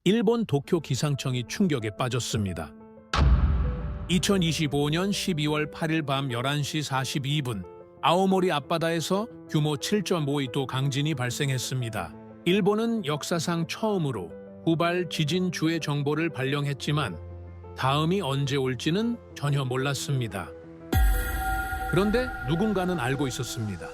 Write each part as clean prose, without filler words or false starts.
일본 도쿄 기상청이 충격에 빠졌습니다. 2025년 12월 8일 밤 11시 42분 아오모리 앞바다에서 규모 7.5의 도 강진이 발생했습니다. 일본은 역사상 처음으로 후발 지진 주의 정보를 발령했지만 다음이 언제 올지는 전혀 몰랐습니다. 그런데 누군가는 알고 있었습니다.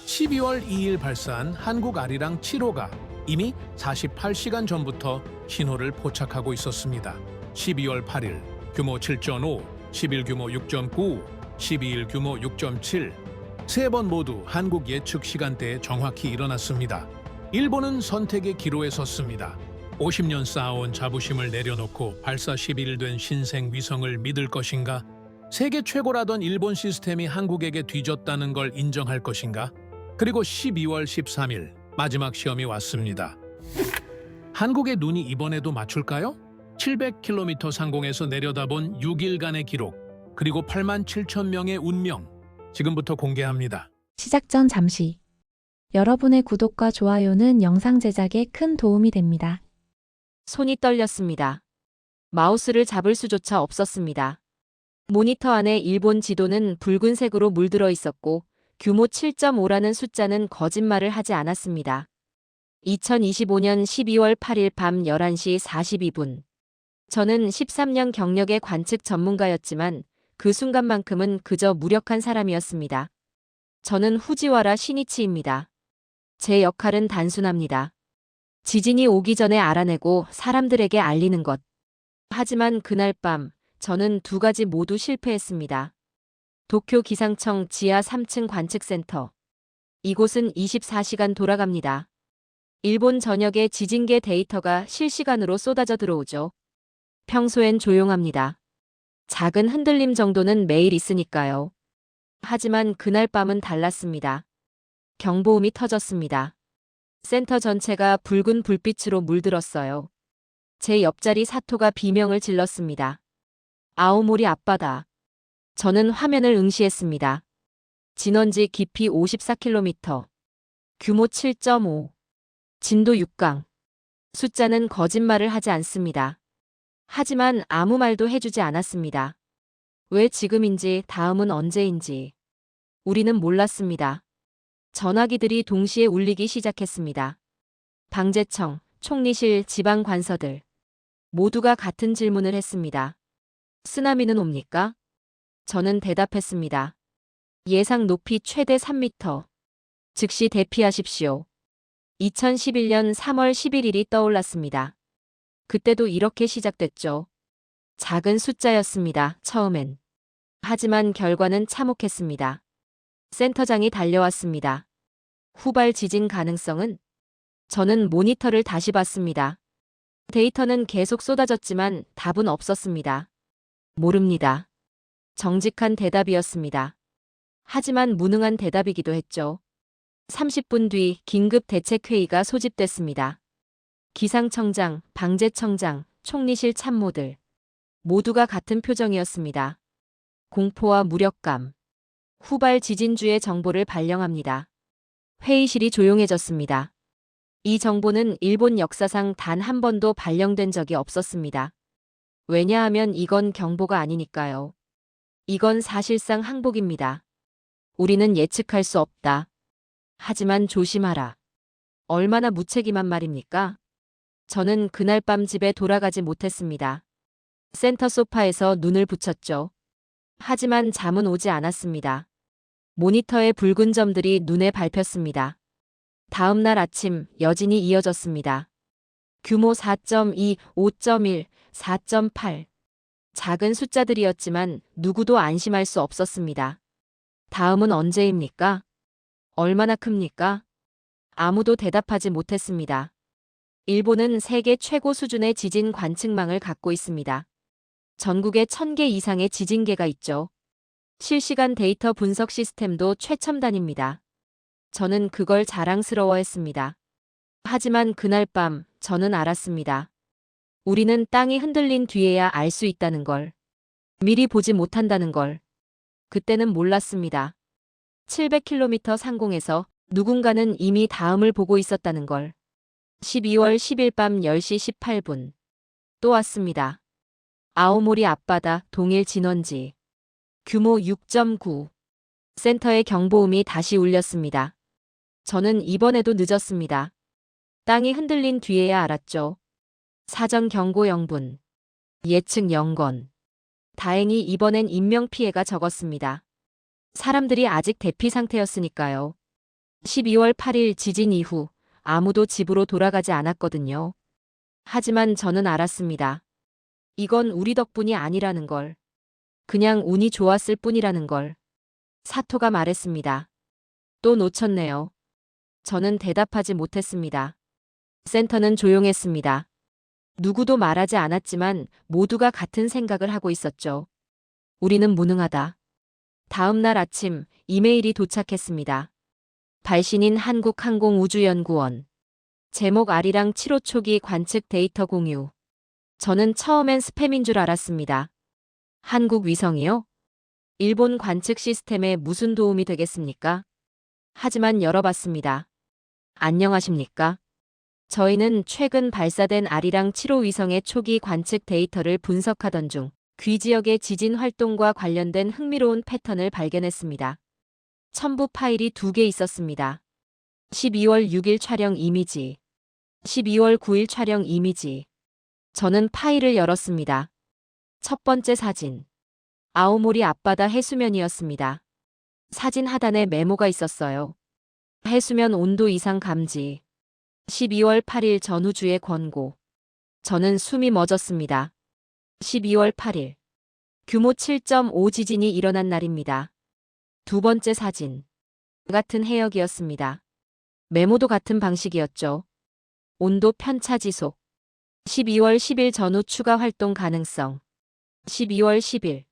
12월 2일 발사한 한국 아리랑 7호가 이미 48시간 전부터 신호를 포착하고 있었습니다. 12월 8일 규모 7.5, 10일 규모 6.9, 12일 규모 6.7, 세 번 모두 한국 예측 시간대에 정확히 일어났습니다. 일본은 선택의 기로에 섰습니다. 50년 쌓아온 자부심을 내려놓고 발사 10일 된 신생 위성을 믿을 것인가? 세계 최고라던 일본 시스템이 한국에게 뒤졌다는 걸 인정할 것인가? 그리고 12월 13일 마지막 시험이 왔습니다. 한국의 눈이 이번에도 맞출까요? 700km 상공에서 내려다본 6일간의 기록, 그리고 8만 7천 명의 운명, 지금부터 공개합니다. 시작 전 잠시. 여러분의 구독과 좋아요는 영상 제작에 큰 도움이 됩니다. 손이 떨렸습니다. 마우스를 잡을 수조차 없었습니다. 모니터 안에 일본 지도는 붉은색으로 물들어 있었고 규모 7.5라는 숫자는 거짓말을 하지 않았습니다. 2025년 12월 8일 밤 11시 42분. 저는 13년 경력의 관측 전문가였지만 그 순간만큼은 그저 무력한 사람이었습니다. 저는 후지와라 시니치입니다. 제 역할은 단순합니다. 지진이 오기 전에 알아내고 사람들에게 알리는 것. 하지만 그날 밤 저는 두 가지 모두 실패했습니다. 도쿄 기상청 지하 3층 관측센터. 이곳은 24시간 돌아갑니다. 일본 전역의 지진계 데이터가 실시간으로 쏟아져 들어오죠. 평소엔 조용합니다. 작은 흔들림 정도는 매일 있으니까요. 하지만 그날 밤은 달랐습니다. 경보음이 터졌습니다. 센터 전체가 붉은 불빛으로 물들었어요. 제 옆자리 사토가 비명을 질렀습니다. 아오모리 앞바다. 저는 화면을 응시했습니다. 진원지 깊이 54km. 규모 7.5. 진도 6강. 숫자는 거짓말을 하지 않습니다. 하지만 아무 말도 해주지 않았습니다. 왜 지금인지 다음은 언제인지. 우리는 몰랐습니다. 전화기들이 동시에 울리기 시작했습니다. 방재청, 총리실, 지방관서들. 모두가 같은 질문을 했습니다. 쓰나미는 옵니까? 저는 대답했습니다. 예상 높이 최대 3m. 즉시 대피하십시오. 2011년 3월 11일이 떠올랐습니다. 그때도 이렇게 시작됐죠. 작은 숫자였습니다, 처음엔. 하지만 결과는 참혹했습니다. 센터장이 달려왔습니다. 후발 지진 가능성은? 저는 모니터를 다시 봤습니다. 데이터는 계속 쏟아졌지만 답은 없었습니다. 모릅니다. 정직한 대답이었습니다. 하지만 무능한 대답이기도 했죠. 30분 뒤 긴급 대책회의가 소집됐습니다. 기상청장, 방재청장, 총리실 참모들. 모두가 같은 표정이었습니다. 공포와 무력감. 후발 지진주의 정보를 발령합니다. 회의실이 조용해졌습니다. 이 정보는 일본 역사상 단 한 번도 발령된 적이 없었습니다. 왜냐하면 이건 경보가 아니니까요. 이건 사실상 항복입니다. 우리는 예측할 수 없다. 하지만 조심하라. 얼마나 무책임한 말입니까? 저는 그날 밤 집에 돌아가지 못했습니다. 센터 소파에서 눈을 붙였죠. 하지만 잠은 오지 않았습니다. 모니터의 붉은 점들이 눈에 밟혔습니다. 다음 날 아침 여진이 이어졌습니다. 규모 4.2, 5.1, 4.8. 작은 숫자들이었지만 누구도 안심할 수 없었습니다. 다음은 언제입니까? 얼마나 큽니까? 아무도 대답하지 못했습니다. 일본은 세계 최고 수준의 지진 관측망을 갖고 있습니다. 전국에 1000개 이상의 지진계가 있죠. 실시간 데이터 분석 시스템도 최첨단입니다. 저는 그걸 자랑스러워했습니다. 하지만 그날 밤 저는 알았습니다. 우리는 땅이 흔들린 뒤에야 알 수 있다는 걸. 미리 보지 못한다는 걸. 그때는 몰랐습니다. 700km 상공에서 누군가는 이미 다음을 보고 있었다는 걸. 12월 10일 밤 10시 18분. 또 왔습니다. 아오모리 앞바다 동일 진원지. 규모 6.9. 센터의 경보음이 다시 울렸습니다. 저는 이번에도 늦었습니다. 땅이 흔들린 뒤에야 알았죠. 사전 경고 영분. 예측 영건. 다행히 이번엔 인명피해가 적었습니다. 사람들이 아직 대피 상태였으니까요. 12월 8일 지진 이후 아무도 집으로 돌아가지 않았거든요. 하지만 저는 알았습니다. 이건 우리 덕분이 아니라는 걸. 그냥 운이 좋았을 뿐이라는 걸. 사토가 말했습니다. 또 놓쳤네요. 저는 대답하지 못했습니다. 센터는 조용했습니다. 누구도 말하지 않았지만 모두가 같은 생각을 하고 있었죠. 우리는 무능하다. 다음 날 아침 이메일이 도착했습니다. 발신인 한국항공우주연구원. 제목 아리랑 7호 초기 관측 데이터 공유. 저는 처음엔 스팸인 줄 알았습니다. 한국 위성이요? 일본 관측 시스템에 무슨 도움이 되겠습니까? 하지만 열어봤습니다. 안녕하십니까? 저희는 최근 발사된 아리랑 7호 위성의 초기 관측 데이터를 분석하던 중 귀 지역의 지진 활동과 관련된 흥미로운 패턴을 발견했습니다. 첨부 파일이 2개 있었습니다. 12월 6일 촬영 이미지, 12월 9일 촬영 이미지. 저는 파일을 열었습니다. 첫 번째 사진. 아오모리 앞바다 해수면이었습니다. 사진 하단에 메모가 있었어요. 해수면 온도 이상 감지. 12월 8일 전우주의 권고. 저는 숨이 멎었습니다. 12월 8일. 규모 7.5 지진이 일어난 날입니다. 두 번째 사진. 같은 해역이었습니다. 메모도 같은 방식이었죠. 온도 편차 지속. 12월 10일 전후 추가 활동 가능성. 12월 10일.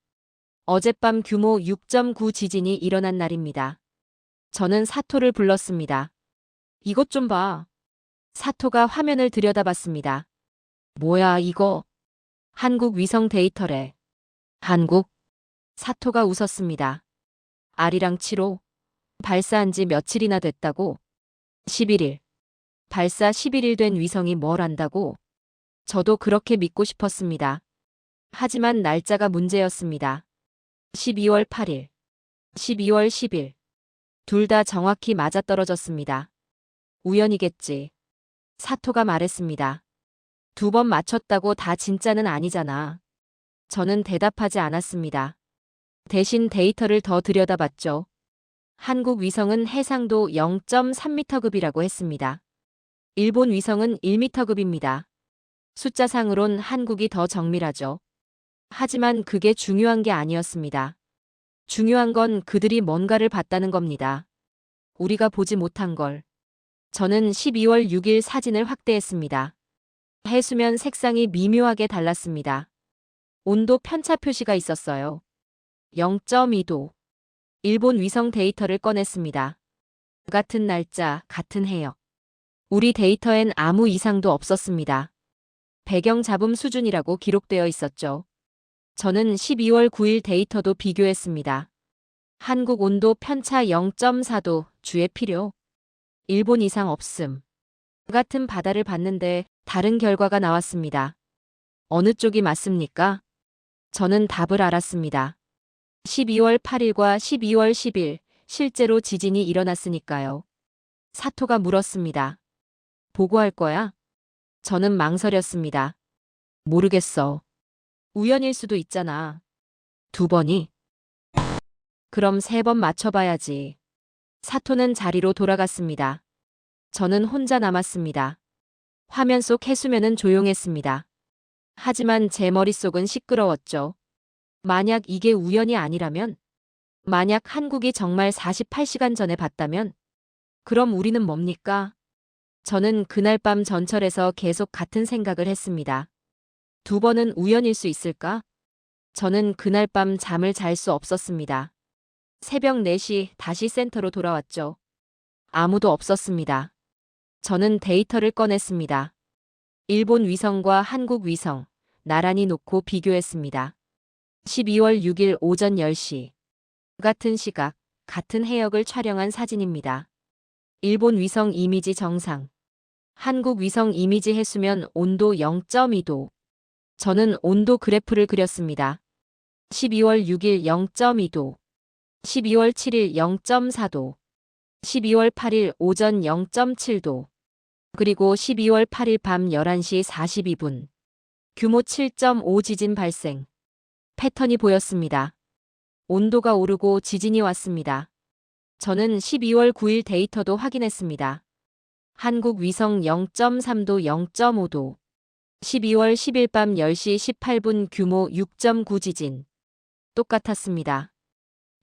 어젯밤 규모 6.9 지진이 일어난 날입니다. 저는 사토를 불렀습니다. 이것 좀 봐. 사토가 화면을 들여다봤습니다. 뭐야 이거? 한국 위성 데이터래. 한국? 사토가 웃었습니다. 아리랑 7호? 발사한 지 며칠이나 됐다고? 11일. 발사 11일 된 위성이 뭘 안다고? 저도 그렇게 믿고 싶었습니다. 하지만 날짜가 문제였습니다. 12월 8일. 12월 10일. 둘 다 정확히 맞아떨어졌습니다. 우연이겠지. 사토가 말했습니다. 2번 맞췄다고 다 진짜는 아니잖아. 저는 대답하지 않았습니다. 대신 데이터를 더 들여다봤죠. 한국 위성은 해상도 0.3m급이라고 했습니다. 일본 위성은 1m급입니다. 숫자상으론 한국이 더 정밀하죠. 하지만 그게 중요한 게 아니었습니다. 중요한 건 그들이 뭔가를 봤다는 겁니다. 우리가 보지 못한 걸. 저는 12월 6일 사진을 확대했습니다. 해수면 색상이 미묘하게 달랐습니다. 온도 편차 표시가 있었어요. 0.2도. 일본 위성 데이터를 꺼냈습니다. 같은 날짜, 같은 해역. 우리 데이터엔 아무 이상도 없었습니다. 배경 잡음 수준이라고 기록되어 있었죠. 저는 12월 9일 데이터도 비교했습니다. 한국 온도 편차 0.4도, 주의 필요. 일본 이상 없음. 같은 바다를 봤는데 다른 결과가 나왔습니다. 어느 쪽이 맞습니까? 저는 답을 알았습니다. 12월 8일과 12월 10일 실제로 지진이 일어났으니까요. 사토가 물었습니다. 보고할 거야? 저는 망설였습니다. 모르겠어. 우연일 수도 있잖아. 2번이? 그럼 3번 맞춰봐야지. 사토는 자리로 돌아갔습니다. 저는 혼자 남았습니다. 화면 속 해수면은 조용했습니다. 하지만 제 머릿속은 시끄러웠죠. 만약 이게 우연이 아니라면? 만약 한국이 정말 48시간 전에 봤다면? 그럼 우리는 뭡니까? 저는 그날 밤 전철에서 계속 같은 생각을 했습니다. 2번은 우연일 수 있을까? 저는 그날 밤 잠을 잘 수 없었습니다. 새벽 4시 다시 센터로 돌아왔죠. 아무도 없었습니다. 저는 데이터를 꺼냈습니다. 일본 위성과 한국 위성, 나란히 놓고 비교했습니다. 12월 6일 오전 10시. 같은 시각, 같은 해역을 촬영한 사진입니다. 일본 위성 이미지 정상. 한국 위성 이미지 해수면 온도 0.2도. 저는 온도 그래프를 그렸습니다. 12월 6일 0.2도, 12월 7일 0.4도, 12월 8일 오전 0.7도, 그리고 12월 8일 밤 11시 42분. 규모 7.5 지진 발생. 패턴이 보였습니다. 온도가 오르고 지진이 왔습니다. 저는 12월 9일 데이터도 확인했습니다. 한국 위성 0.3도 0.5도. 12월 10일 밤 10시 18분 규모 6.9 지진. 똑같았습니다.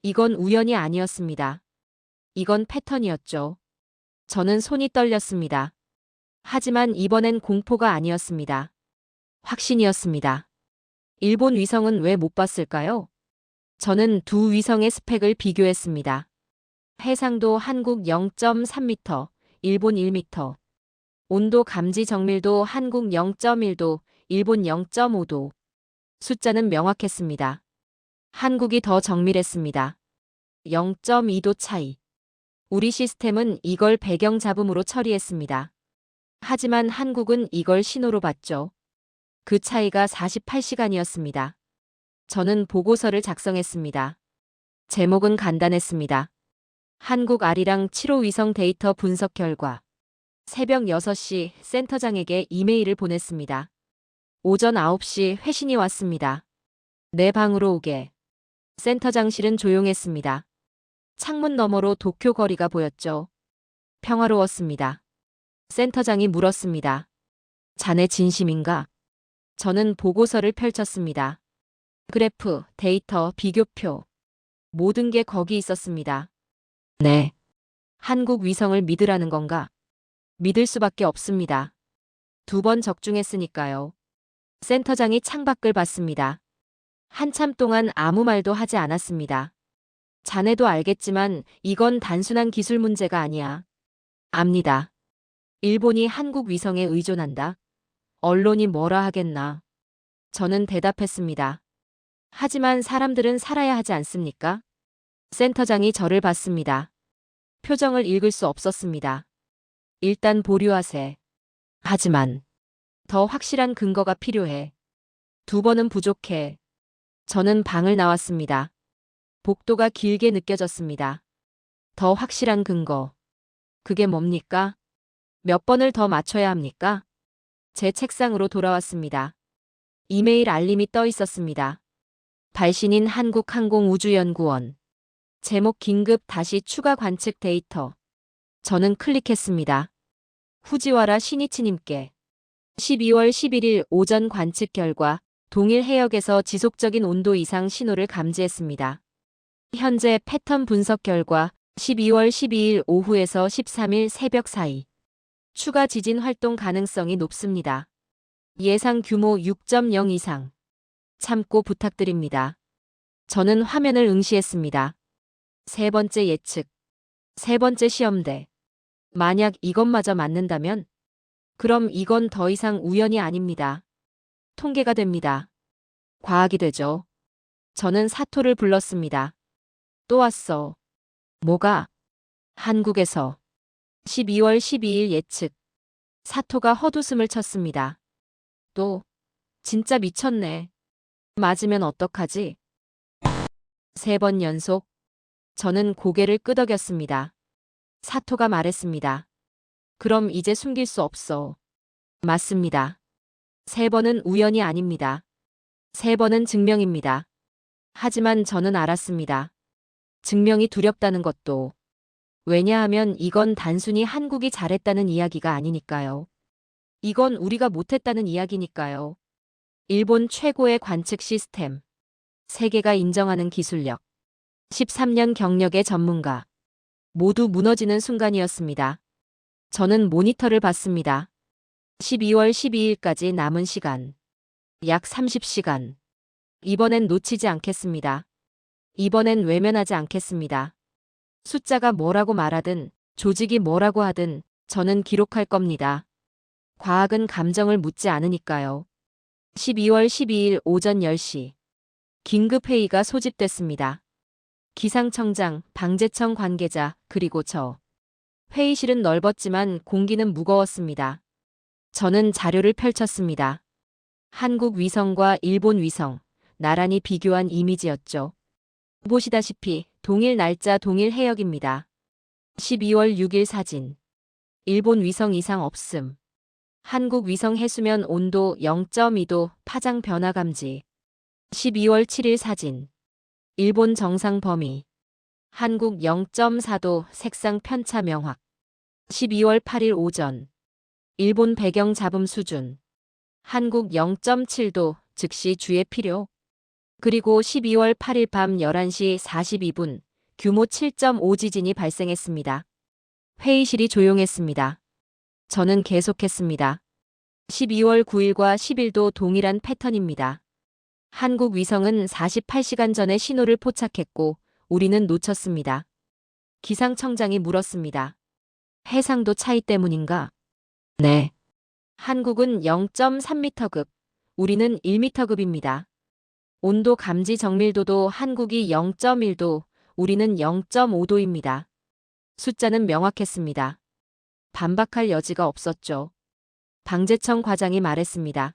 이건 우연이 아니었습니다. 이건 패턴이었죠. 저는 손이 떨렸습니다. 하지만 이번엔 공포가 아니었습니다. 확신이었습니다. 일본 위성은 왜 못 봤을까요? 저는 두 위성의 스펙을 비교했습니다. 해상도 한국 0.3m, 일본 1m. 온도 감지 정밀도 한국 0.1도, 일본 0.5도. 숫자는 명확했습니다. 한국이 더 정밀했습니다. 0.2도 차이. 우리 시스템은 이걸 배경 잡음으로 처리했습니다. 하지만 한국은 이걸 신호로 봤죠. 그 차이가 48시간이었습니다. 저는 보고서를 작성했습니다. 제목은 간단했습니다. 한국 아리랑 7호 위성 데이터 분석 결과. 새벽 6시 센터장에게 이메일을 보냈습니다. 오전 9시 회신이 왔습니다. 내 방으로 오게. 센터장실은 조용했습니다. 창문 너머로 도쿄 거리가 보였죠. 평화로웠습니다. 센터장이 물었습니다. 자네 진심인가? 저는 보고서를 펼쳤습니다. 그래프, 데이터, 비교표. 모든 게 거기 있었습니다. 네. 한국 위성을 믿으라는 건가? 믿을 수밖에 없습니다. 2번 적중했으니까요. 센터장이 창밖을 봤습니다. 한참 동안 아무 말도 하지 않았습니다. 자네도 알겠지만 이건 단순한 기술 문제가 아니야. 압니다. 일본이 한국 위성에 의존한다. 언론이 뭐라 하겠나. 저는 대답했습니다. 하지만 사람들은 살아야 하지 않습니까? 센터장이 저를 봤습니다. 표정을 읽을 수 없었습니다. 일단 보류하세. 하지만 더 확실한 근거가 필요해. 2번은 부족해. 저는 방을 나왔습니다. 복도가 길게 느껴졌습니다. 더 확실한 근거. 그게 뭡니까? 몇 번을 더 맞춰야 합니까? 제 책상으로 돌아왔습니다. 이메일 알림이 떠 있었습니다. 발신인 한국항공우주연구원. 제목 긴급 다시 추가 관측 데이터. 저는 클릭했습니다. 후지와라 시니치님께. 12월 11일 오전 관측 결과 동일 해역에서 지속적인 온도 이상 신호를 감지했습니다. 현재 패턴 분석 결과 12월 12일 오후에서 13일 새벽 사이. 추가 지진 활동 가능성이 높습니다. 예상 규모 6.0 이상. 참고 부탁드립니다. 저는 화면을 응시했습니다. 세 번째 예측. 세 번째 시험대. 만약 이것마저 맞는다면? 그럼 이건 더 이상 우연이 아닙니다. 통계가 됩니다. 과학이 되죠. 저는 사토를 불렀습니다. 또 왔어. 뭐가? 한국에서. 12월 12일 예측. 사토가 헛웃음을 쳤습니다. 또, 진짜 미쳤네. 맞으면 어떡하지? 3번 연속. 저는 고개를 끄덕였습니다. 사토가 말했습니다. 그럼 이제 숨길 수 없어. 맞습니다. 3번은 우연이 아닙니다. 3번은 증명입니다. 하지만 저는 알았습니다. 증명이 두렵다는 것도. 왜냐하면 이건 단순히 한국이 잘했다는 이야기가 아니니까요. 이건 우리가 못했다는 이야기니까요. 일본 최고의 관측 시스템. 세계가 인정하는 기술력. 13년 경력의 전문가. 모두 무너지는 순간이었습니다. 저는 모니터를 봤습니다. 12월 12일까지 남은 시간. 약 30시간. 이번엔 놓치지 않겠습니다. 이번엔 외면하지 않겠습니다. 숫자가 뭐라고 말하든, 조직이 뭐라고 하든, 저는 기록할 겁니다. 과학은 감정을 묻지 않으니까요. 12월 12일 오전 10시. 긴급회의가 소집됐습니다. 기상청장, 방재청 관계자, 그리고 저. 회의실은 넓었지만 공기는 무거웠습니다. 저는 자료를 펼쳤습니다. 한국 위성과 일본 위성, 나란히 비교한 이미지였죠. 보시다시피 동일 날짜 동일 해역입니다. 12월 6일 사진. 일본 위성 이상 없음. 한국 위성 해수면 온도 0.2도 파장 변화 감지. 12월 7일 사진. 일본 정상 범위. 한국 0.4도 색상 편차 명확. 12월 8일 오전. 일본 배경 잡음 수준. 한국 0.7도 즉시 주의 필요. 그리고 12월 8일 밤 11시 42분 규모 7.5 지진이 발생했습니다. 회의실이 조용했습니다. 저는 계속했습니다. 12월 9일과 10일도 동일한 패턴입니다. 한국 위성은 48시간 전에 신호를 포착했고 우리는 놓쳤습니다. 기상청장이 물었습니다. 해상도 차이 때문인가? 네. 한국은 0.3m급, 우리는 1m급입니다. 온도 감지 정밀도도 한국이 0.1도, 우리는 0.5도입니다. 숫자는 명확했습니다. 반박할 여지가 없었죠. 방재청 과장이 말했습니다.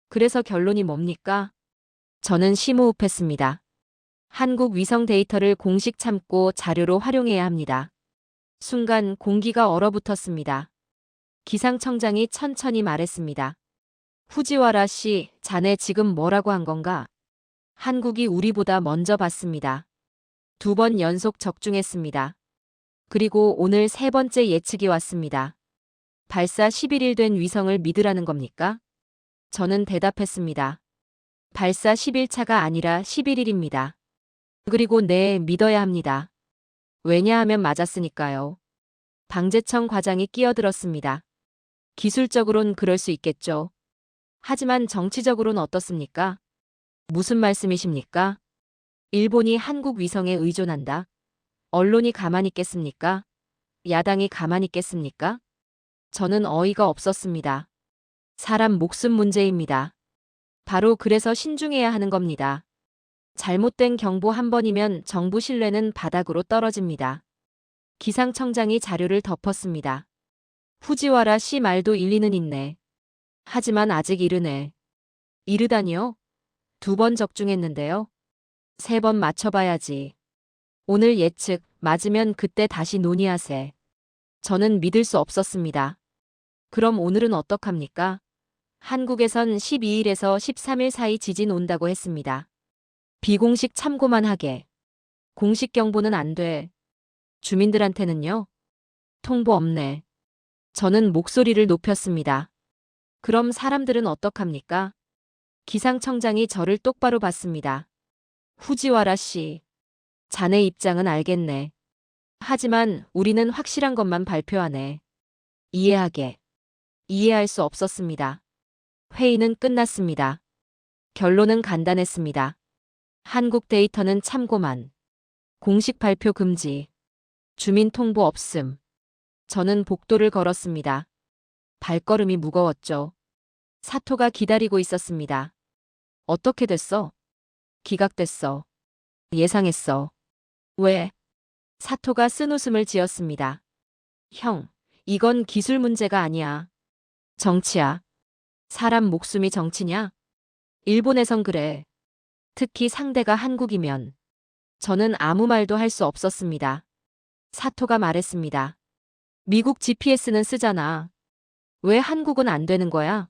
그래서 결론이 뭡니까? 저는 심호흡했습니다. 한국 위성 데이터를 공식 참고 자료로 활용해야 합니다. 순간 공기가 얼어붙었습니다. 기상청장이 천천히 말했습니다. 후지와라 씨, 자네 지금 뭐라고 한 건가? 한국이 우리보다 먼저 봤습니다. 2번 연속 적중했습니다. 그리고 오늘 3번째 예측이 왔습니다. 발사 11일 된 위성을 믿으라는 겁니까? 저는 대답했습니다. 발사 10일차가 아니라 11일입니다. 그리고 네, 믿어야 합니다. 왜냐하면 맞았으니까요. 방재청 과장이 끼어들었습니다. 기술적으론 그럴 수 있겠죠. 하지만 정치적으론 어떻습니까? 무슨 말씀이십니까? 일본이 한국 위성에 의존한다. 언론이 가만히 있겠습니까? 야당이 가만히 있겠습니까? 저는 어이가 없었습니다. 사람 목숨 문제입니다. 바로 그래서 신중해야 하는 겁니다. 잘못된 경보 한 번이면 정부 신뢰는 바닥으로 떨어집니다. 기상청장이 자료를 덮었습니다. 후지와라 씨 말도 일리는 있네. 하지만 아직 이르네. 이르다니요? 2번 적중했는데요. 3번 맞춰봐야지. 오늘 예측 맞으면 그때 다시 논의하세. 저는 믿을 수 없었습니다. 그럼 오늘은 어떡합니까? 한국에선 12일에서 13일 사이 지진 온다고 했습니다. 비공식 참고만 하게. 공식 경보는 안 돼. 주민들한테는요? 통보 없네. 저는 목소리를 높였습니다. 그럼 사람들은 어떡합니까? 기상청장이 저를 똑바로 봤습니다. 후지와라 씨. 자네 입장은 알겠네. 하지만 우리는 확실한 것만 발표하네. 이해하게. 이해할 수 없었습니다. 회의는 끝났습니다. 결론은 간단했습니다. 한국 데이터는 참고만. 공식 발표 금지. 주민 통보 없음. 저는 복도를 걸었습니다. 발걸음이 무거웠죠. 사토가 기다리고 있었습니다. 어떻게 됐어? 기각됐어. 예상했어. 왜? 사토가 쓴웃음을 지었습니다. 형, 이건 기술 문제가 아니야. 정치야. 사람 목숨이 정치냐? 일본에선 그래. 특히 상대가 한국이면. 저는 아무 말도 할 수 없었습니다. 사토가 말했습니다. 미국 GPS는 쓰잖아. 왜 한국은 안 되는 거야?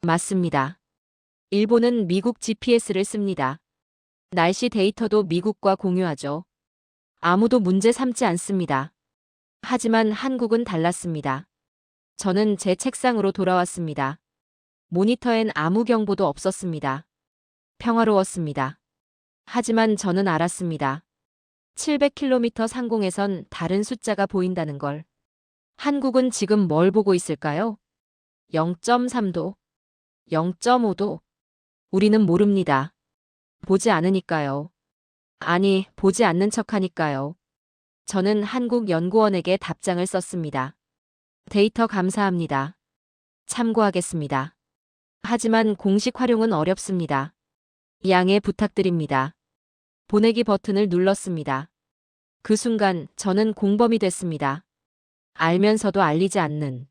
맞습니다. 일본은 미국 GPS를 씁니다. 날씨 데이터도 미국과 공유하죠. 아무도 문제 삼지 않습니다. 하지만 한국은 달랐습니다. 저는 제 책상으로 돌아왔습니다. 모니터엔 아무 경보도 없었습니다. 평화로웠습니다. 하지만 저는 알았습니다. 700km 상공에선 다른 숫자가 보인다는 걸. 한국은 지금 뭘 보고 있을까요? 0.3도, 0.5도. 우리는 모릅니다. 보지 않으니까요. 아니, 보지 않는 척하니까요. 저는 한국연구원에게 답장을 썼습니다. 데이터 감사합니다. 참고하겠습니다. 하지만 공식 활용은 어렵습니다. 양해 부탁드립니다. 보내기 버튼을 눌렀습니다. 그 순간 저는 공범이 됐습니다. 알면서도 알리지 않는,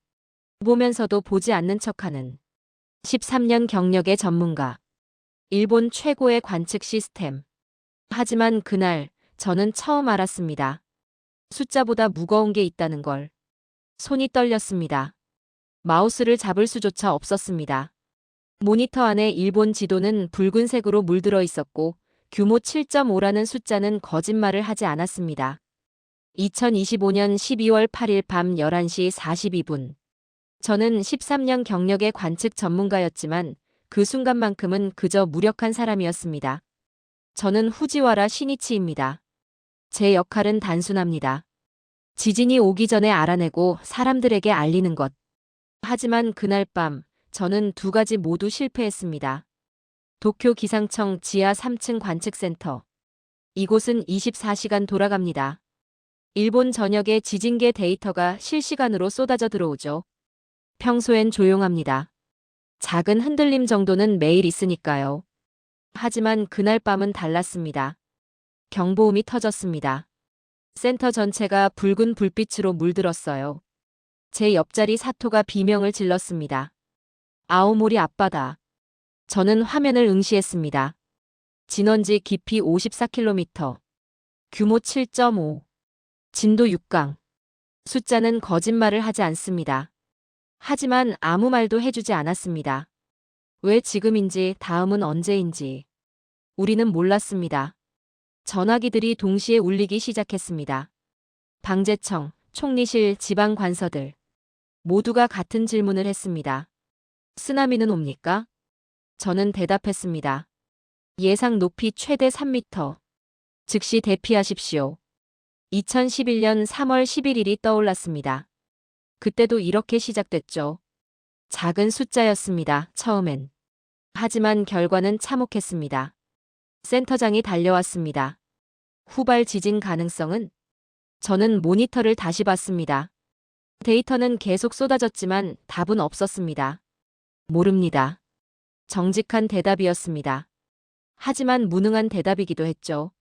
보면서도 보지 않는 척하는. 13년 경력의 전문가. 일본 최고의 관측 시스템. 하지만 그날 저는 처음 알았습니다. 숫자보다 무거운 게 있다는 걸. 손이 떨렸습니다. 마우스를 잡을 수조차 없었습니다. 모니터 안에 일본 지도는 붉은색으로 물들어 있었고 규모 7.5라는 숫자는 거짓말을 하지 않았습니다. 2025년 12월 8일 밤 11시 42분. 저는 13년 경력의 관측 전문가였지만 그 순간만큼은 그저 무력한 사람이었습니다. 저는 후지와라 시니치입니다. 제 역할은 단순합니다. 지진이 오기 전에 알아내고 사람들에게 알리는 것. 하지만 그날 밤 저는 두 가지 모두 실패했습니다. 도쿄 기상청 지하 3층 관측센터. 이곳은 24시간 돌아갑니다. 일본 전역의 지진계 데이터가 실시간으로 쏟아져 들어오죠. 평소엔 조용합니다. 작은 흔들림 정도는 매일 있으니까요. 하지만 그날 밤은 달랐습니다. 경보음이 터졌습니다. 센터 전체가 붉은 불빛으로 물들었어요. 제 옆자리 사토가 비명을 질렀습니다. 아오모리 앞바다. 저는 화면을 응시했습니다. 진원지 깊이 54km. 규모 7.5. 진도 6강. 숫자는 거짓말을 하지 않습니다. 하지만 아무 말도 해주지 않았습니다. 왜 지금인지 다음은 언제인지. 우리는 몰랐습니다. 전화기들이 동시에 울리기 시작했습니다. 방재청, 총리실, 지방관서들. 모두가 같은 질문을 했습니다. 쓰나미는 옵니까? 저는 대답했습니다. 예상 높이 최대 3m. 즉시 대피하십시오. 2011년 3월 11일이 떠올랐습니다. 그때도 이렇게 시작됐죠. 작은 숫자였습니다, 처음엔. 하지만 결과는 참혹했습니다. 센터장이 달려왔습니다. 후발 지진 가능성은? 저는 모니터를 다시 봤습니다. 데이터는 계속 쏟아졌지만 답은 없었습니다. 모릅니다. 정직한 대답이었습니다. 하지만 무능한 대답이기도 했죠.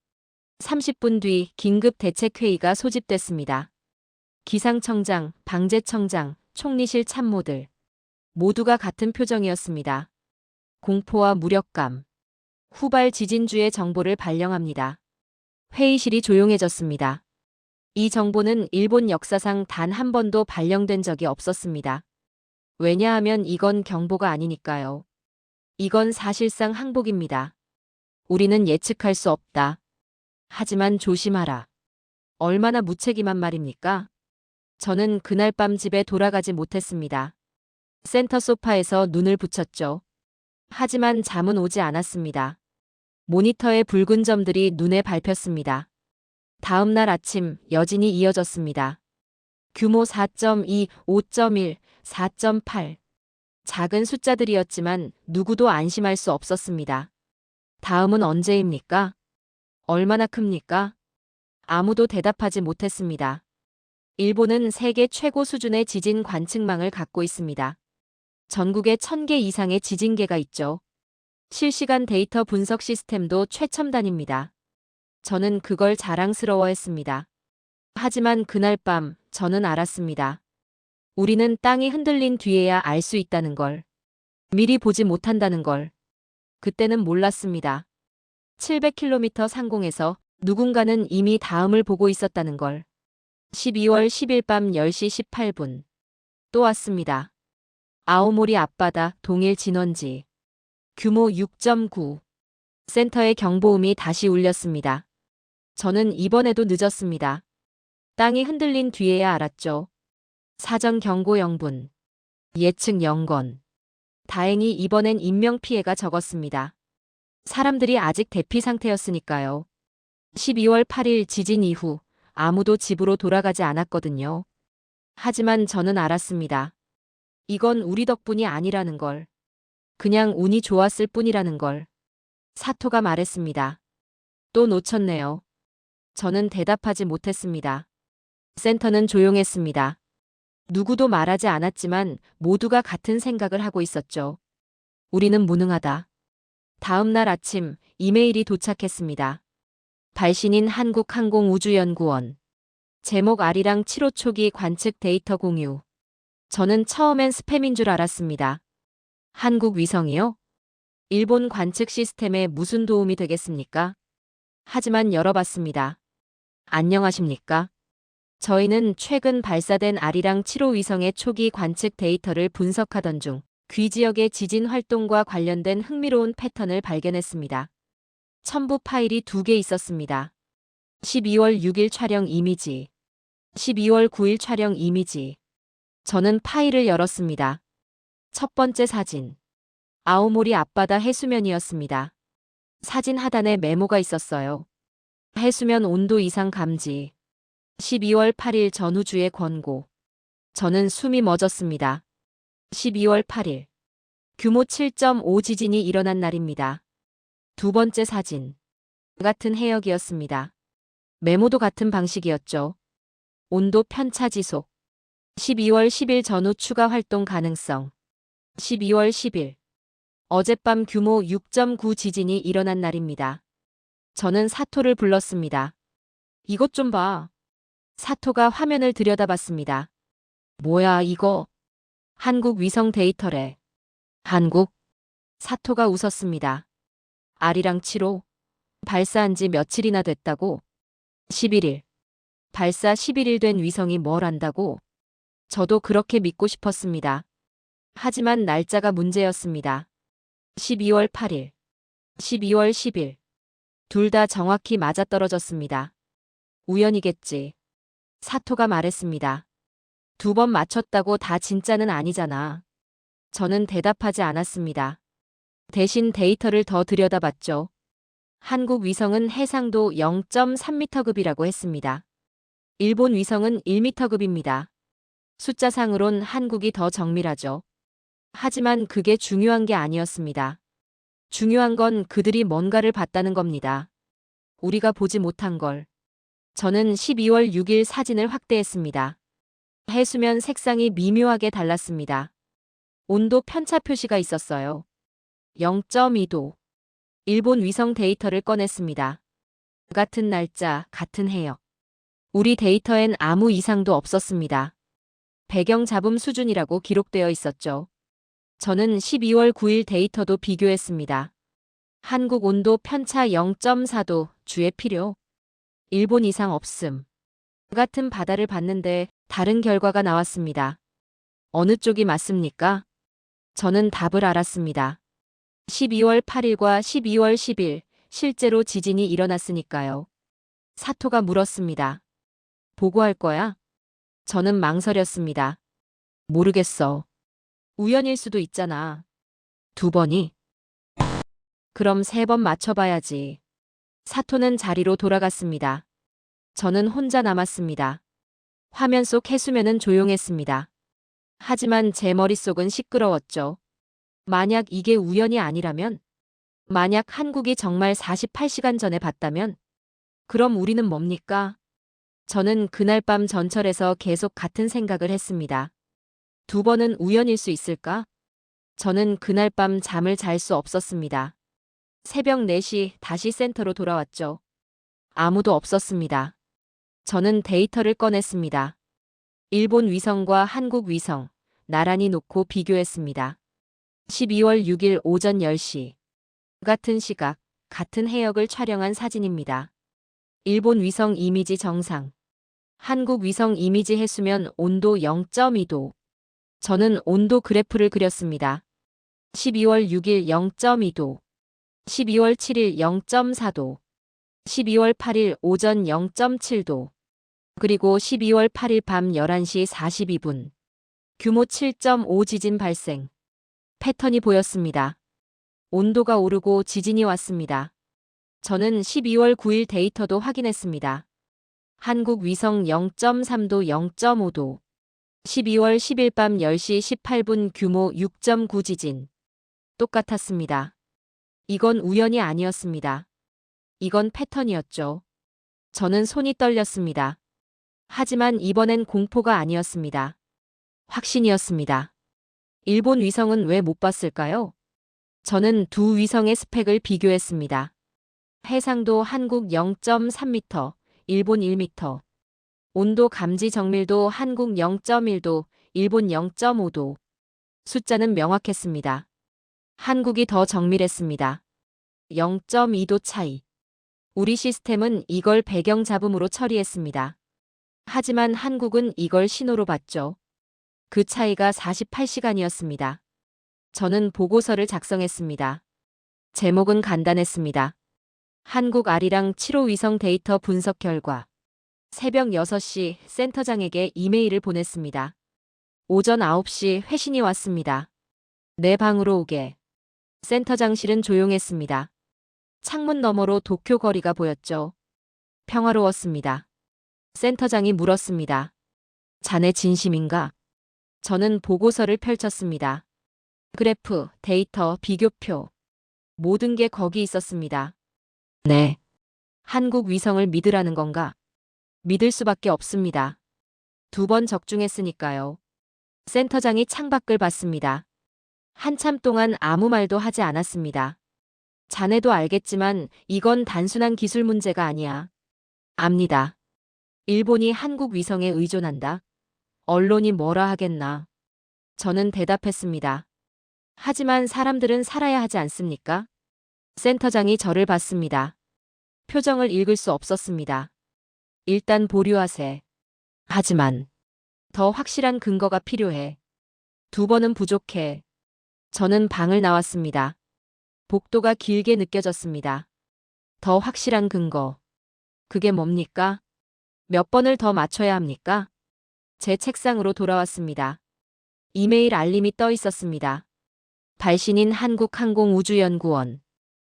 30분 뒤 긴급 대책회의가 소집됐습니다. 기상청장, 방재청장, 총리실 참모들. 모두가 같은 표정이었습니다. 공포와 무력감. 후발 지진주의 정보를 발령합니다. 회의실이 조용해졌습니다. 이 정보는 일본 역사상 단 한 번도 발령된 적이 없었습니다. 왜냐하면 이건 경보가 아니니까요. 이건 사실상 항복입니다. 우리는 예측할 수 없다. 하지만 조심하라. 얼마나 무책임한 말입니까? 저는 그날 밤 집에 돌아가지 못했습니다. 센터 소파에서 눈을 붙였죠. 하지만 잠은 오지 않았습니다. 모니터의 붉은 점들이 눈에 밟혔습니다. 다음 날 아침 여진이 이어졌습니다. 규모 4.2, 5.1, 4.8. 작은 숫자들이었지만 누구도 안심할 수 없었습니다. 다음은 언제입니까? 얼마나 큽니까? 아무도 대답하지 못했습니다. 일본은 세계 최고 수준의 지진 관측망을 갖고 있습니다. 전국에 1000개 이상의 지진계가 있죠. 실시간 데이터 분석 시스템도 최첨단입니다. 저는 그걸 자랑스러워했습니다. 하지만 그날 밤 저는 알았습니다. 우리는 땅이 흔들린 뒤에야 알 수 있다는 걸. 미리 보지 못한다는 걸. 그때는 몰랐습니다. 700km 상공에서 누군가는 이미 다음을 보고 있었다는 걸. 12월 10일 밤 10시 18분. 또 왔습니다. 아오모리 앞바다 동일 진원지. 규모 6.9. 센터의 경보음이 다시 울렸습니다. 저는 이번에도 늦었습니다. 땅이 흔들린 뒤에야 알았죠. 사전 경고 0분. 예측 0건. 다행히 이번엔 인명피해가 적었습니다. 사람들이 아직 대피 상태였으니까요. 12월 8일 지진 이후 아무도 집으로 돌아가지 않았거든요. 하지만 저는 알았습니다. 이건 우리 덕분이 아니라는 걸. 그냥 운이 좋았을 뿐이라는 걸. 사토가 말했습니다. 또 놓쳤네요. 저는 대답하지 못했습니다. 센터는 조용했습니다. 누구도 말하지 않았지만 모두가 같은 생각을 하고 있었죠. 우리는 무능하다. 다음 날 아침 이메일이 도착했습니다. 발신인 한국항공우주연구원. 제목 아리랑 7호 초기 관측 데이터 공유. 저는 처음엔 스팸인 줄 알았습니다. 한국 위성이요? 일본 관측 시스템에 무슨 도움이 되겠습니까? 하지만 열어봤습니다. 안녕하십니까? 저희는 최근 발사된 아리랑 7호 위성의 초기 관측 데이터를 분석하던 중 귀 지역의 지진 활동과 관련된 흥미로운 패턴을 발견했습니다. 첨부 파일이 2개 있었습니다. 12월 6일 촬영 이미지, 12월 9일 촬영 이미지. 저는 파일을 열었습니다. 첫 번째 사진. 아오모리 앞바다 해수면이었습니다. 사진 하단에 메모가 있었어요. 해수면 온도 이상 감지. 12월 8일 전후주의 권고. 저는 숨이 멎었습니다. 12월 8일. 규모 7.5 지진이 일어난 날입니다. 두 번째 사진. 같은 해역이었습니다. 메모도 같은 방식이었죠. 온도 편차 지속. 12월 10일 전후 추가 활동 가능성. 12월 10일. 어젯밤 규모 6.9 지진이 일어난 날입니다. 저는 사토를 불렀습니다. 이것 좀 봐. 사토가 화면을 들여다봤습니다. 뭐야 이거? 한국 위성 데이터래. 한국? 사토가 웃었습니다. 아리랑 7호? 발사한 지 며칠이나 됐다고? 11일. 발사 11일 된 위성이 뭘 안다고? 저도 그렇게 믿고 싶었습니다. 하지만 날짜가 문제였습니다. 12월 8일, 12월 10일. 둘 다 정확히 맞아떨어졌습니다. 우연이겠지. 사토가 말했습니다. 2번 맞췄다고 다 진짜는 아니잖아. 저는 대답하지 않았습니다. 대신 데이터를 더 들여다봤죠. 한국 위성은 해상도 0.3m급이라고 했습니다. 일본 위성은 1m급입니다. 숫자상으론 한국이 더 정밀하죠. 하지만 그게 중요한 게 아니었습니다. 중요한 건 그들이 뭔가를 봤다는 겁니다. 우리가 보지 못한 걸. 저는 12월 6일 사진을 확대했습니다. 해수면 색상이 미묘하게 달랐습니다. 온도 편차 표시가 있었어요. 0.2도. 일본 위성 데이터를 꺼냈습니다. 같은 날짜, 같은 해역. 우리 데이터엔 아무 이상도 없었습니다. 배경 잡음 수준이라고 기록되어 있었죠. 저는 12월 9일 데이터도 비교했습니다. 한국 온도 편차 0.4도, 주의 필요. 일본 이상 없음. 같은 바다를 봤는데 다른 결과가 나왔습니다. 어느 쪽이 맞습니까? 저는 답을 알았습니다. 12월 8일과 12월 10일 실제로 지진이 일어났으니까요. 사토가 물었습니다. 보고할 거야? 저는 망설였습니다. 모르겠어. 우연일 수도 있잖아. 2번이? 그럼 3번 맞춰봐야지. 사토는 자리로 돌아갔습니다. 저는 혼자 남았습니다. 화면 속 해수면은 조용했습니다. 하지만 제 머릿속은 시끄러웠죠. 만약 이게 우연이 아니라면? 만약 한국이 정말 48시간 전에 봤다면? 그럼 우리는 뭡니까? 저는 그날 밤 전철에서 계속 같은 생각을 했습니다. 2번은 우연일 수 있을까? 저는 그날 밤 잠을 잘 수 없었습니다. 새벽 4시 다시 센터로 돌아왔죠. 아무도 없었습니다. 저는 데이터를 꺼냈습니다. 일본 위성과 한국 위성, 나란히 놓고 비교했습니다. 12월 6일 오전 10시. 같은 시각, 같은 해역을 촬영한 사진입니다. 일본 위성 이미지 정상. 한국 위성 이미지 해수면 온도 0.2도. 저는 온도 그래프를 그렸습니다. 12월 6일 0.2도. 12월 7일 0.4도. 12월 8일 오전 0.7도. 그리고 12월 8일 밤 11시 42분. 규모 7.5 지진 발생. 패턴이 보였습니다. 온도가 오르고 지진이 왔습니다. 저는 12월 9일 데이터도 확인했습니다. 한국 위성 0.3도 0.5도. 12월 10일 밤 10시 18분 규모 6.9 지진. 똑같았습니다. 이건 우연이 아니었습니다. 이건 패턴이었죠. 저는 손이 떨렸습니다. 하지만 이번엔 공포가 아니었습니다. 확신이었습니다. 일본 위성은 왜 못 봤을까요? 저는 두 위성의 스펙을 비교했습니다. 해상도 한국 0.3m, 일본 1m. 온도 감지 정밀도 한국 0.1도, 일본 0.5도. 숫자는 명확했습니다. 한국이 더 정밀했습니다. 0.2도 차이. 우리 시스템은 이걸 배경 잡음으로 처리했습니다. 하지만 한국은 이걸 신호로 봤죠. 그 차이가 48시간이었습니다. 저는 보고서를 작성했습니다. 제목은 간단했습니다. 한국 아리랑 7호 위성 데이터 분석 결과. 새벽 6시 센터장에게 이메일을 보냈습니다. 오전 9시 회신이 왔습니다. 내 방으로 오게. 센터장실은 조용했습니다. 창문 너머로 도쿄 거리가 보였죠. 평화로웠습니다. 센터장이 물었습니다. 자네 진심인가? 저는 보고서를 펼쳤습니다. 그래프, 데이터, 비교표. 모든 게 거기 있었습니다. 네. 한국 위성을 믿으라는 건가? 믿을 수밖에 없습니다. 2번 적중했으니까요. 센터장이 창밖을 봤습니다. 한참 동안 아무 말도 하지 않았습니다. 자네도 알겠지만 이건 단순한 기술 문제가 아니야. 압니다. 일본이 한국 위성에 의존한다. 언론이 뭐라 하겠나. 저는 대답했습니다. 하지만 사람들은 살아야 하지 않습니까? 센터장이 저를 봤습니다. 표정을 읽을 수 없었습니다. 일단 보류하세. 하지만 더 확실한 근거가 필요해. 2번은 부족해. 저는 방을 나왔습니다. 복도가 길게 느껴졌습니다. 더 확실한 근거. 그게 뭡니까? 몇 번을 더 맞춰야 합니까? 제 책상으로 돌아왔습니다. 이메일 알림이 떠 있었습니다. 발신인 한국항공우주연구원.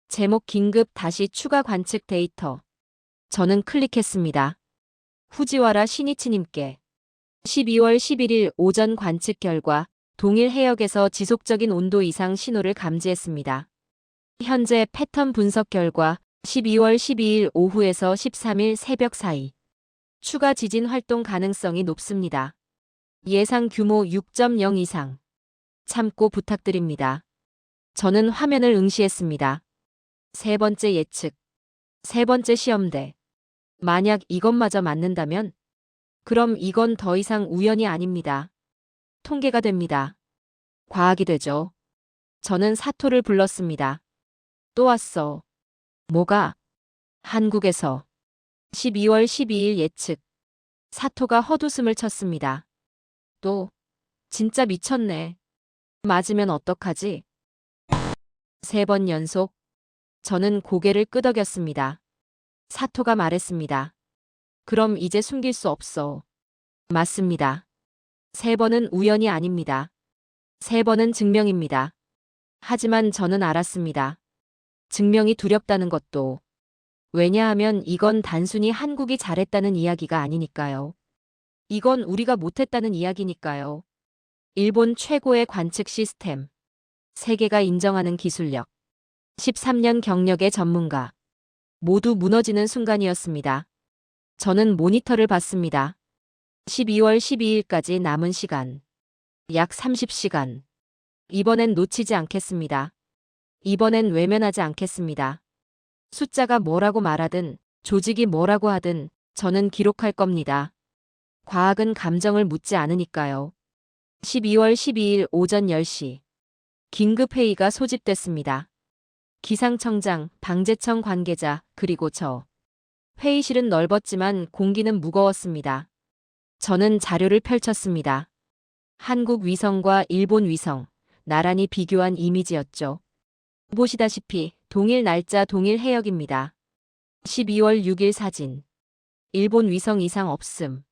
제목 긴급 다시 추가 관측 데이터. 저는 클릭했습니다. 후지와라 시니치님께 12월 11일 오전 관측 결과 동일 해역에서 지속적인 온도 이상 신호를 감지했습니다. 현재 패턴 분석 결과 12월 12일 오후에서 13일 새벽 사이 추가 지진 활동 가능성이 높습니다. 예상 규모 6.0 이상. 참고 부탁드립니다. 저는 화면을 응시했습니다. 세 번째 예측. 세 번째 시험대. 만약 이것마저 맞는다면? 그럼 이건 더 이상 우연이 아닙니다. 통계가 됩니다. 과학이 되죠. 저는 사토를 불렀습니다. 또 왔어. 뭐가? 한국에서. 12월 12일 예측. 사토가 헛웃음을 쳤습니다. 또, 진짜 미쳤네. 맞으면 어떡하지? 3번 연속. 저는 고개를 끄덕였습니다. 사토가 말했습니다. 그럼 이제 숨길 수 없어. 맞습니다. 3번은 우연이 아닙니다. 3번은 증명입니다. 하지만 저는 알았습니다. 증명이 두렵다는 것도. 왜냐하면 이건 단순히 한국이 잘했다는 이야기가 아니니까요. 이건 우리가 못했다는 이야기니까요. 일본 최고의 관측 시스템. 세계가 인정하는 기술력. 13년 경력의 전문가. 모두 무너지는 순간이었습니다. 저는 모니터를 봤습니다. 12월 12일까지 남은 시간. 약 30시간. 이번엔 놓치지 않겠습니다. 이번엔 외면하지 않겠습니다. 숫자가 뭐라고 말하든, 조직이 뭐라고 하든, 저는 기록할 겁니다. 과학은 감정을 묻지 않으니까요. 12월 12일 오전 10시. 긴급회의가 소집됐습니다. 기상청장, 방재청 관계자, 그리고 저. 회의실은 넓었지만 공기는 무거웠습니다. 저는 자료를 펼쳤습니다. 한국 위성과 일본 위성, 나란히 비교한 이미지였죠. 보시다시피 동일 날짜 동일 해역입니다. 12월 6일 사진. 일본 위성 이상 없음.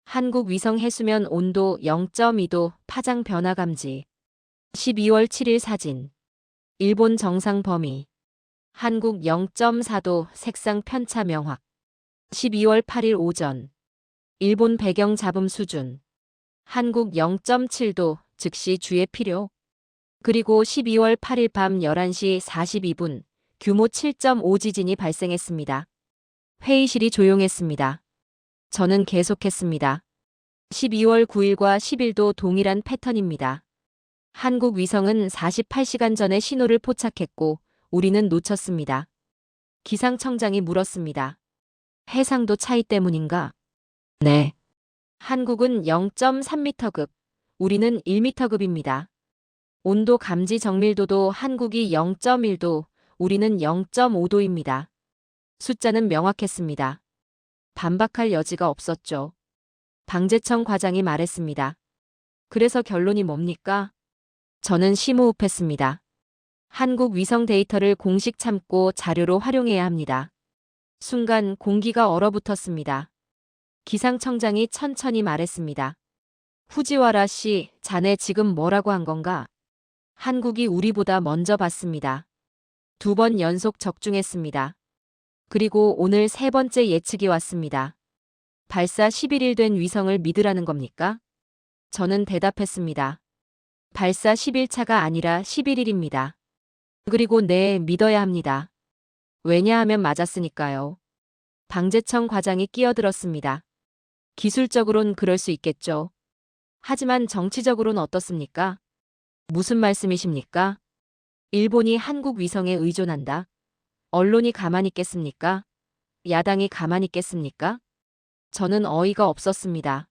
한국 위성 해수면 온도 0.2도 파장 변화 감지. 12월 7일 사진. 일본 정상 범위. 한국 0.4도 색상 편차 명확. 12월 8일 오전. 일본 배경 잡음 수준. 한국 0.7도 즉시 주의 필요. 그리고 12월 8일 밤 11시 42분 규모 7.5 지진이 발생했습니다. 회의실이 조용했습니다. 저는 계속했습니다. 12월 9일과 10일도 동일한 패턴입니다. 한국 위성은 48시간 전에 신호를 포착했고 우리는 놓쳤습니다. 기상청장이 물었습니다. 해상도 차이 때문인가? 네. 한국은 0.3m급, 우리는 1m급입니다. 온도 감지 정밀도도 한국이 0.1도, 우리는 0.5도입니다. 숫자는 명확했습니다. 반박할 여지가 없었죠. 방재청 과장이 말했습니다. 그래서 결론이 뭡니까? 저는 심호흡했습니다. 한국 위성 데이터를 공식 참고 자료로 활용해야 합니다. 순간 공기가 얼어붙었습니다. 기상청장이 천천히 말했습니다. 후지와라 씨, 자네 지금 뭐라고 한 건가? 한국이 우리보다 먼저 봤습니다. 2번 연속 적중했습니다. 그리고 오늘 3번째 예측이 왔습니다. 발사 11일 된 위성을 믿으라는 겁니까? 저는 대답했습니다. 발사 10일차가 아니라 11일입니다. 그리고 네, 믿어야 합니다. 왜냐하면 맞았으니까요. 방재청 과장이 끼어들었습니다. 기술적으론 그럴 수 있겠죠. 하지만 정치적으론 어떻습니까? 무슨 말씀이십니까? 일본이 한국 위성에 의존한다. 언론이 가만히 있겠습니까? 야당이 가만히 있겠습니까? 저는 어이가 없었습니다.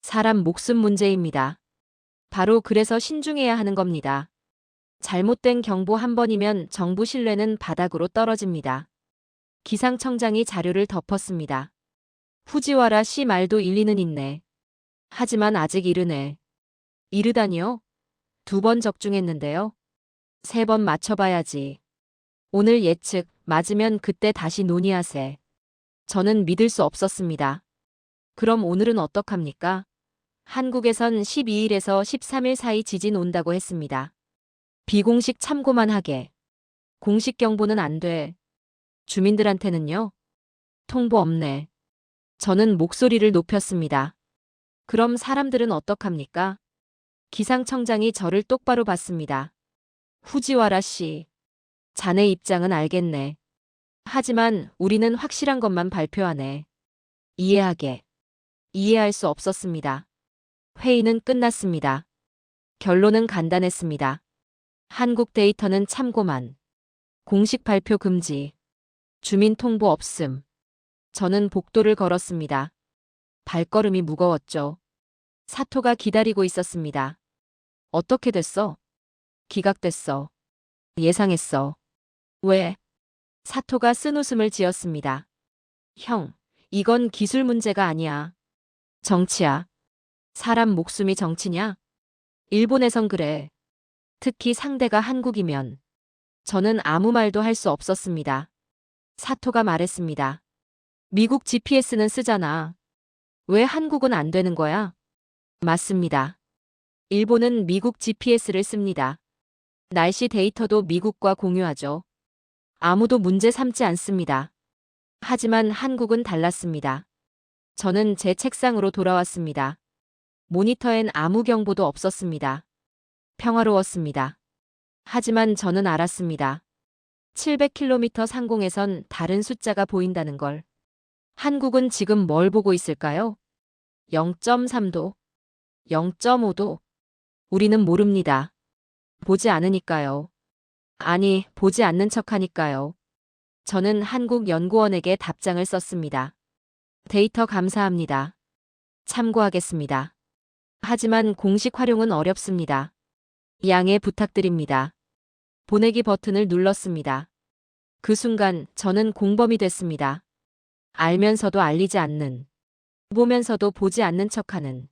사람 목숨 문제입니다. 바로 그래서 신중해야 하는 겁니다. 잘못된 경보 한 번이면 정부 신뢰는 바닥으로 떨어집니다. 기상청장이 자료를 덮었습니다. 후지와라 씨 말도 일리는 있네. 하지만 아직 이르네. 이르다니요? 2번 적중했는데요. 3번 맞춰봐야지. 오늘 예측 맞으면 그때 다시 논의하세. 저는 믿을 수 없었습니다. 그럼 오늘은 어떡합니까? 한국에선 12일에서 13일 사이 지진 온다고 했습니다. 비공식 참고만 하게. 공식 경보는 안 돼. 주민들한테는요? 통보 없네. 저는 목소리를 높였습니다. 그럼 사람들은 어떡합니까? 기상청장이 저를 똑바로 봤습니다. 후지와라 씨. 자네 입장은 알겠네. 하지만 우리는 확실한 것만 발표하네. 이해하게. 이해할 수 없었습니다. 회의는 끝났습니다. 결론은 간단했습니다. 한국 데이터는 참고만. 공식 발표 금지. 주민 통보 없음. 저는 복도를 걸었습니다. 발걸음이 무거웠죠. 사토가 기다리고 있었습니다. 어떻게 됐어? 기각됐어. 예상했어. 왜? 사토가 쓴웃음을 지었습니다. 형, 이건 기술 문제가 아니야. 정치야. 사람 목숨이 정치냐? 일본에선 그래. 특히 상대가 한국이면. 저는 아무 말도 할 수 없었습니다. 사토가 말했습니다. 미국 GPS는 쓰잖아. 왜 한국은 안 되는 거야? 맞습니다. 일본은 미국 GPS를 씁니다. 날씨 데이터도 미국과 공유하죠. 아무도 문제 삼지 않습니다. 하지만 한국은 달랐습니다. 저는 제 책상으로 돌아왔습니다. 모니터엔 아무 경보도 없었습니다. 평화로웠습니다. 하지만 저는 알았습니다. 700km 상공에선 다른 숫자가 보인다는 걸. 한국은 지금 뭘 보고 있을까요? 0.3도, 0.5도. 우리는 모릅니다. 보지 않으니까요. 아니, 보지 않는 척하니까요. 저는 한국연구원에게 답장을 썼습니다. 데이터 감사합니다. 참고하겠습니다. 하지만 공식 활용은 어렵습니다. 양해 부탁드립니다. 보내기 버튼을 눌렀습니다. 그 순간 저는 공범이 됐습니다. 알면서도 알리지 않는, 보면서도 보지 않는 척하는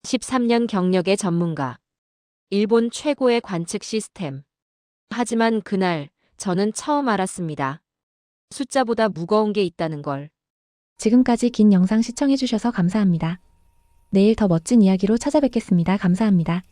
13년 경력의 전문가. 일본 최고의 관측 시스템. 하지만 그날 저는 처음 알았습니다. 숫자보다 무거운 게 있다는 걸. 지금까지 긴 영상 시청해주셔서 감사합니다. 내일 더 멋진 이야기로 찾아뵙겠습니다. 감사합니다.